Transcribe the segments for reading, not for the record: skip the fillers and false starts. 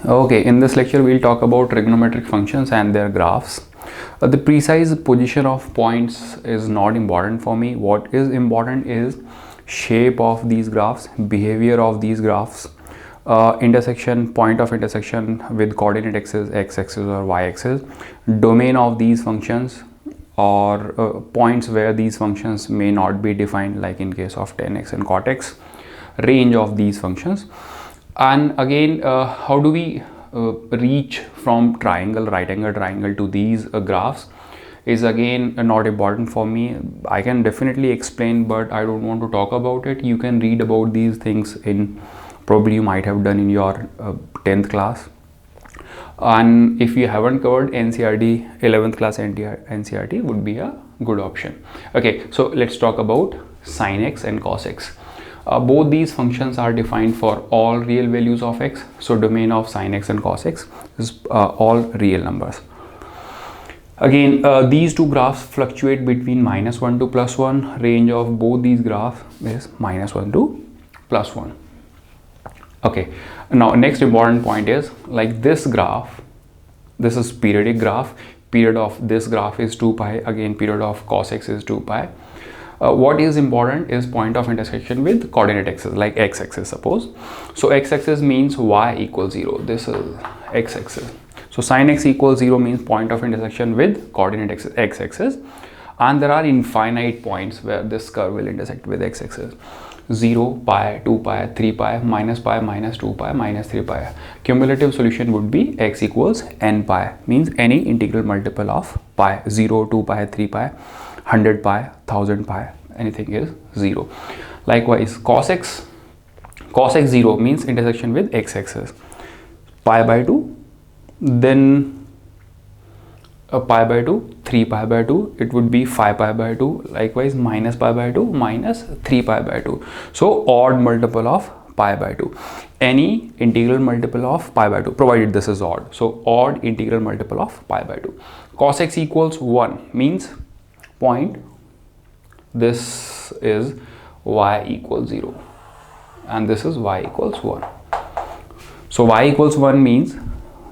Okay, in this lecture we'll talk about trigonometric functions and their graphs. The precise position of points is not important for me. What is important is shape of these graphs, behavior of these graphs, intersection, point of intersection with coordinate axis, x-axis or y-axis, domain of these functions, or points where these functions may not be defined, like in case of tan x and cot x, range of these functions. And again, how do we reach from triangle, right angle triangle to these graphs is again not important for me. I can definitely explain, but I don't want to talk about it. You can read about these things in, probably you might have done in your 10th class. And if you haven't covered NCERT, 11th class NCERT would be a good option. Okay, so let's talk about sin x and cos x. Both these functions are defined for all real values of x. So domain of sin x and cos x is all real numbers. Again, these two graphs fluctuate between -1 to +1. Range of both these graphs is -1 to +1. Okay, now next important point is, like this graph, this is periodic graph. Period of this graph is 2 pi. Again, period of cos x is 2 pi. What is important is point of intersection with coordinate axis, like x-axis suppose. So x-axis means y equals 0. This is x-axis. So sin x equals 0 means point of intersection with coordinate axis, x-axis. And there are infinite points where this curve will intersect with x-axis. 0, pi, 2 pi, 3 pi, minus pi, minus 2 pi, minus 3 pi. Cumulative solution would be x equals n pi, means any integral multiple of pi. 0, 2 pi, 3 pi, 100 pi, 1000 pi, anything is 0. Likewise, cos x 0 means intersection with x-axis. Pi by 2, then pi by 2, 3 pi by 2, it would be 5 pi by 2. Likewise, minus pi by 2, minus 3 pi by 2. So odd multiple of pi by 2. Any integral multiple of pi by 2, provided this is odd. So odd integral multiple of pi by 2. Cos x equals 1 means point, this is y equals 0 and this is y equals 1. So y equals 1 means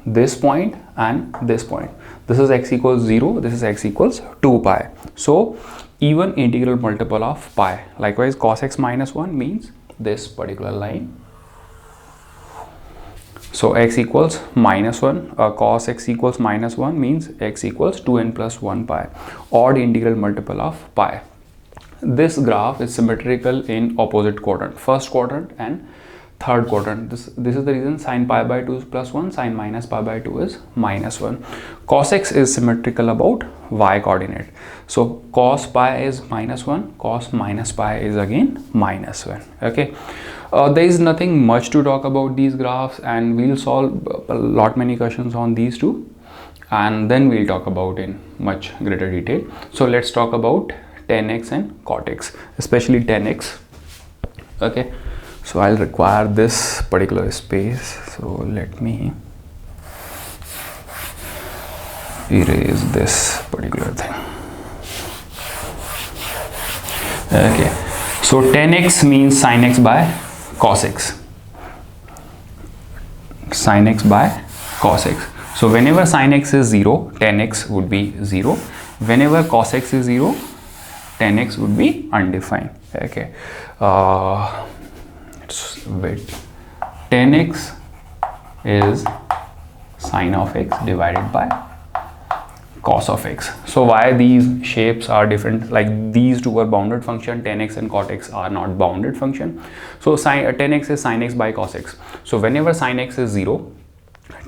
this point and this point. This is x equals 0, this is x equals 2 pi. So even integral multiple of pi. Likewise, cos x minus 1 means this particular line. So x equals minus 1, cos x equals minus 1 means x equals 2n plus 1 pi. Odd integral multiple of pi. This graph is symmetrical in opposite quadrant, first quadrant and third quadrant. This is the reason sin pi by 2 is plus 1, sin minus pi by 2 is minus 1. Cos x is symmetrical about y coordinate. So cos pi is minus 1, cos minus pi is again minus 1. Okay, there is nothing much to talk about these graphs, and we'll solve a lot many questions on these two, and then we'll talk about in much greater detail. So let's talk about tan x and cot x, especially tan x. Okay, so I'll require this particular space, so let me erase this particular thing. Okay, so tan x means sin x by cos x, sin x by cos x. So whenever sin x is 0, tan x would be 0. Whenever cos x is 0, tan x would be undefined. Okay, wait, tan x is sin of x divided by cos of x. So why these shapes are different? Like these two are bounded function, tan x and cot x are not bounded function. So tan x is sin x by cos x. So whenever sin x is 0,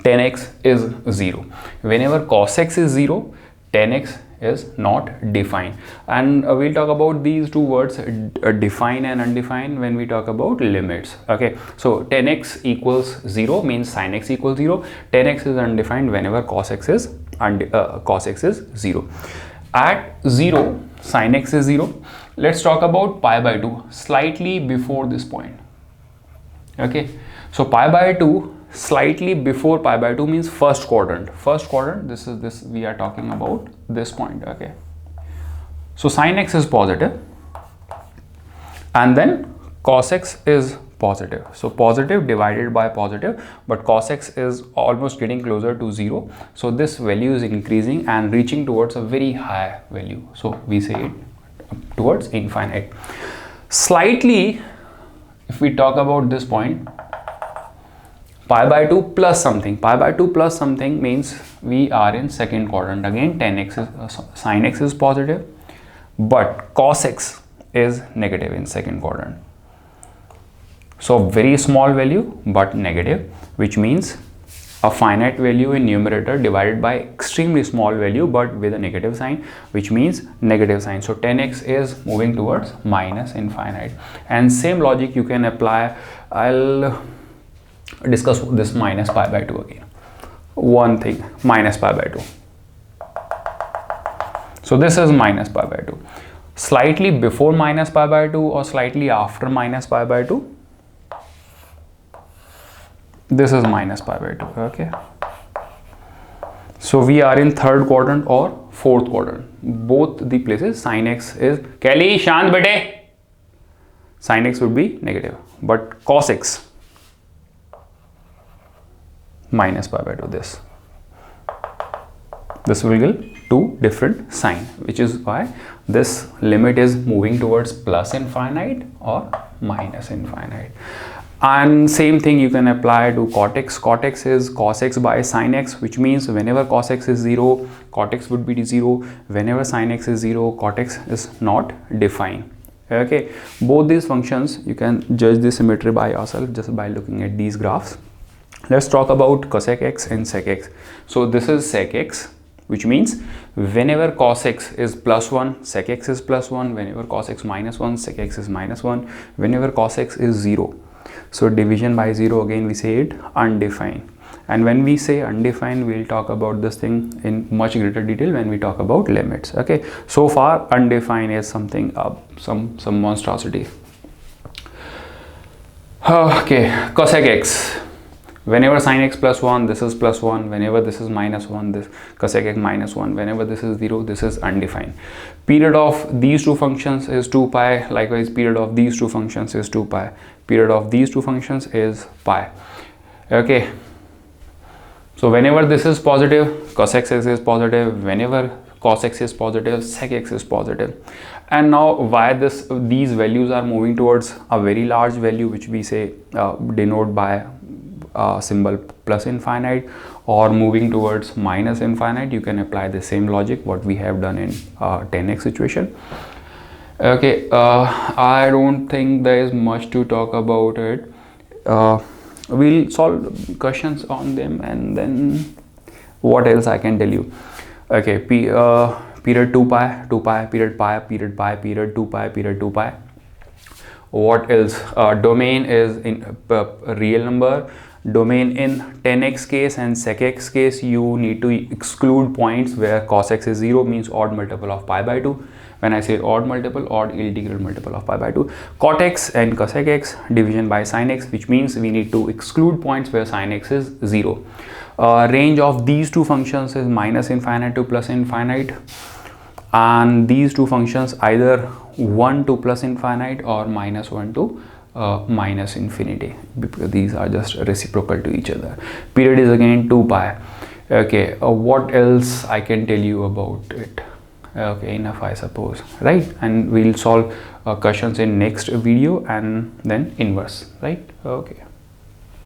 tan x is 0. Whenever cos x is 0, tan x is not defined. And we'll talk about these two words, define and undefined, when we talk about limits. Okay, so tan x equals 0 means sin x equals 0. Tan x is undefined whenever cos x is 0. At 0, sin x is 0. Let's talk about pi by 2 slightly before this point. Okay, so pi by 2 slightly before pi by 2 means first quadrant. First quadrant, this we are talking about this point. Okay, so sin x is positive and then cos x is positive. So positive divided by positive, but cos x is almost getting closer to 0. So this value is increasing and reaching towards a very high value. So we say it towards infinite. Slightly, if we talk about this point, pi by 2 plus something. Pi by 2 plus something means we are in second quadrant. Again, 10x is sin x is positive, but cos x is negative in second quadrant. So very small value but negative, which means a finite value in numerator divided by extremely small value but with a negative sign, which means negative sign. So 10x is moving towards minus infinite. And same logic you can apply. I'll discuss this minus pi by 2 again. One thing, minus pi by 2. So this is minus pi by 2. Slightly before minus pi by 2 or slightly after minus pi by 2, this is minus pi by 2. Okay, so we are in third quadrant or fourth quadrant. Both the places sin x is, Kelly shant bete, sin x would be negative, but cos x minus pi by 2. This will give two different sign, which is why this limit is moving towards plus infinite or minus infinite. And same thing you can apply to cot x. Cot x is cos x by sin x, which means whenever cos x is 0, cot x would be 0. Whenever sin x is 0, cot x is not defined. Okay, both these functions you can judge the symmetry by yourself just by looking at these graphs. Let's talk about cosec x and sec x. So this is sec x, which means whenever cos x is plus 1, sec x is plus 1. Whenever cos x minus 1, sec x is minus 1. Whenever cos x is 0. So division by 0, again we say it undefined. And when we say undefined, we'll talk about this thing in much greater detail when we talk about limits. Okay, so far undefined is something some monstrosity. Okay, cosec x. Whenever sin x plus 1, this is plus 1. Whenever this is minus 1, this cosec x minus 1. Whenever this is 0, this is undefined. Period of these two functions is 2 pi. Likewise, period of these two functions is 2 pi. Period of these two functions is pi. Okay. So whenever this is positive, cos x is positive. Whenever cos x is positive, sec x is positive. And now why these values are moving towards a very large value, which we say denote by symbol plus infinite, or moving towards minus infinite, you can apply the same logic what we have done in 10x situation. Okay, I don't think there is much to talk about it. We'll solve questions on them, and then what else I can tell you. Okay, period 2 pi, period pi, period pi, period 2 pi, period 2 pi. What else? Domain is in real number. Domain in 10x case and sec x case, you need to exclude points where cos x is 0, means odd multiple of pi by 2. When I say odd multiple, odd integral multiple of pi by 2. Cot x and cosec x, division by sin x, which means we need to exclude points where sin x is 0. Range of these two functions is minus infinite to plus infinite, and these two functions either 1 to plus infinite or minus 1 to minus infinity, because these are just reciprocal to each other. Period is again 2 pi. Okay, what else I can tell you about it? Okay, enough I suppose, right? And we'll solve questions in next video and then inverse, right? Okay.